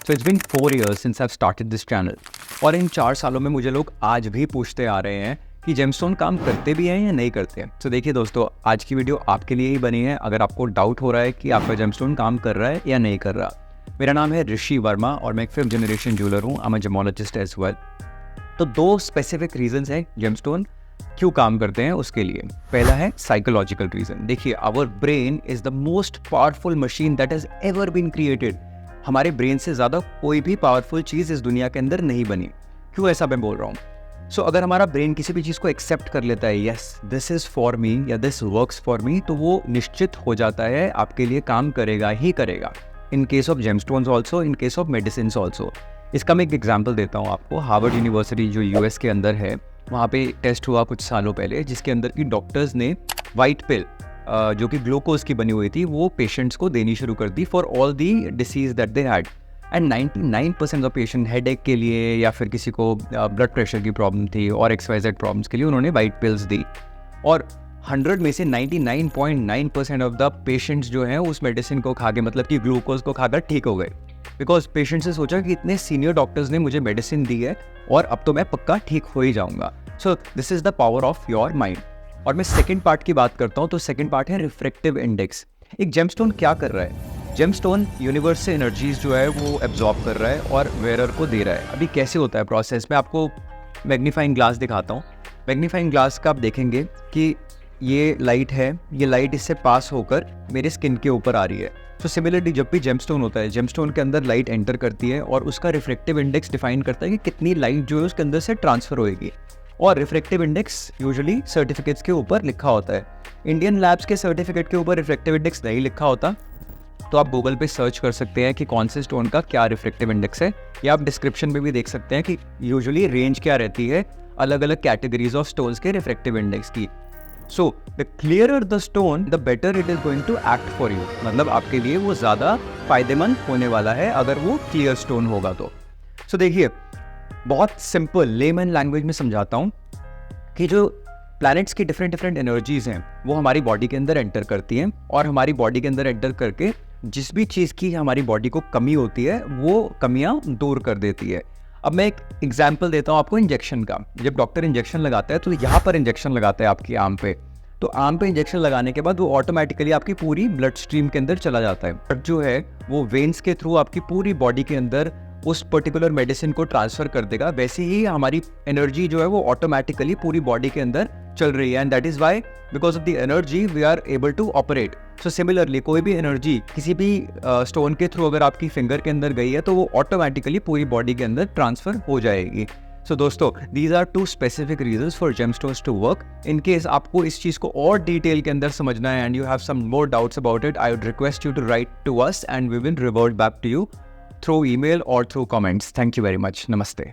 So it's been 4 years since I've started this channel और इन 4 सालों में मुझे लोग आज भी पूछते आ रहे हैं कि जेमस्टोन काम करते भी हैं या नहीं करते हैं। तो देखिए दोस्तों, आज की वीडियो आपके लिए ही बनी है अगर आपको डाउट हो रहा है कि आपका जेमस्टोन काम कर रहा है या नहीं कर रहा। मेरा नाम है ऋषि वर्मा और मैं एक 5th जनरेशन ज्वेलर हूँ। I am a gemologist as well. तो 2 स्पेसिफिक रीजंस हैं जेमस्टोन क्यों काम करते हैं उसके लिए। पहला है साइकोलॉजिकल रीजन। देखिए, our brain is the most powerful machine that has ever been created. हमारे ब्रेन से ज़्यादा कोई भी पावरफुल चीज़ इस दुनिया के अंदर नहीं बनी। क्यों ऐसा मैं बोल रहा हूँ? सो अगर हमारा ब्रेन किसी भी चीज़ को एक्सेप्ट कर लेता है, yes this is for me या दिस वर्क्स फॉर मी, तो वो निश्चित हो जाता है आपके लिए काम करेगा ही करेगा। In case of gemstones also, in case of medicine also. इसका मैं एक एग्जाम्पल देता हूँ आपको। हार्वर्ड यूनिवर्सिटी जो यूएस के अंदर है, वहाँ पे टेस्ट हुआ कुछ सालों पहले जिसके अंदर की डॉक्टर्स ने वाइट पिल जो कि ग्लूकोज की बनी हुई थी वो पेशेंट्स को देनी शुरू कर दी for all the disease that they had. And 99% of patient headache के लिए या फिर किसी को ब्लड प्रेशर की प्रॉब्लम थी और XYZ प्रॉब्लम्स के लिए उन्होंने वाइट पिल्स दी। और 100 में से 99.9% ऑफ द पेशेंट्स जो हैं उस मेडिसिन को खा के, मतलब कि ग्लूकोज को खाकर ठीक हो गए। बिकॉज पेशेंट्स ने सोचा कि इतने सीनियर डॉक्टर्स ने मुझे मेडिसिन दी है और अब तो मैं पक्का ठीक हो ही जाऊंगा। So this is the power of your mind. और मैं सेकंड पार्ट की बात करता हूँ, तो सेकंड पार्ट है रिफ्रैक्टिव इंडेक्स। एक जेमस्टोन क्या कर रहा है? जेमस्टोन यूनिवर्स से एनर्जीज जो है वो एब्जॉर्ब कर रहा है और वेयरर को दे रहा है। अभी कैसे होता है प्रोसेस? मैं आपको मैग्नीफाइंग ग्लास दिखाता हूँ। मैग्नीफाइंग ग्लास का आप देखेंगे कि ये लाइट है, ये लाइट इससे पास होकर मेरे स्किन के ऊपर आ रही है। तो सिमिलरली जब भी जेमस्टोन होता है, जेमस्टोन के अंदर लाइट एंटर करती है और उसका रिफ्रैक्टिव इंडेक्स डिफाइन करता है कि कितनी लाइट जो है उसके अंदर से ट्रांसफर होएगी। और रिफ्रैक्टिव इंडेक्स यूजुअली सर्टिफिकेट्स के ऊपर लिखा होता है। इंडियन लैब्स के सर्टिफिकेट के ऊपर रिफ्रैक्टिव इंडेक्स नहीं लिखा होता, तो आप गूगल पे सर्च कर सकते हैं कि कौन से स्टोन का क्या रिफ्रैक्टिव इंडेक्स है, या आप डिस्क्रिप्शन में भी देख सकते हैं कि यूजुअली रेंज क्या रहती है अलग अलग कैटेगरीज ऑफ स्टोन्स के रिफ्रैक्टिव इंडेक्स की। So the clearer the stone the better it is going to act for you. मतलब आपके लिए वो ज़्यादा फायदेमंद होने वाला है अगर वो क्लियर स्टोन होगा तो। सो देखिए, बहुत सिंपल लेमन लैंग्वेज में समझाता हूँ कि जो प्लैनेट्स की डिफरेंट एनर्जीज हैं वो हमारी बॉडी के अंदर एंटर करती हैं और हमारी बॉडी के अंदर एंटर करके जिस भी चीज़ की हमारी बॉडी को कमी होती है वो कमियां दूर कर देती है। अब मैं एक एग्जांपल देता हूँ आपको इंजेक्शन का। जब डॉक्टर इंजेक्शन लगाता है तो यहाँ पर इंजेक्शन लगाता है आपकी आर्म पे, तो आर्म पे इंजेक्शन लगाने के बाद वो ऑटोमेटिकली आपकी पूरी ब्लड स्ट्रीम के अंदर चला जाता है। ब्लड जो है वो वेन्स के थ्रू आपकी पूरी बॉडी के अंदर उस पर्टिकुलर मेडिसिन को ट्रांसफर कर देगा। वैसे ही हमारी एनर्जी जो है वो ऑटोमेटिकली पूरी बॉडी के अंदर चल रही है, and that is why because of the energy we are able to operate. So similarly कोई भी एनर्जी किसी भी स्टोन के थ्रू अगर आपकी फिंगर के अंदर गई है तो वो ऑटोमेटिकली पूरी बॉडी के अंदर ट्रांसफर हो जाएगी। सो दोस्तों, these are 2 specific reasons for gemstones to work. In case आपको इस चीज़ को और डिटेल के अंदर समझना है and you have some more doubts about it, I would request you to write to us and we will revert back to you through email or through comments. Thank you very much. Namaste.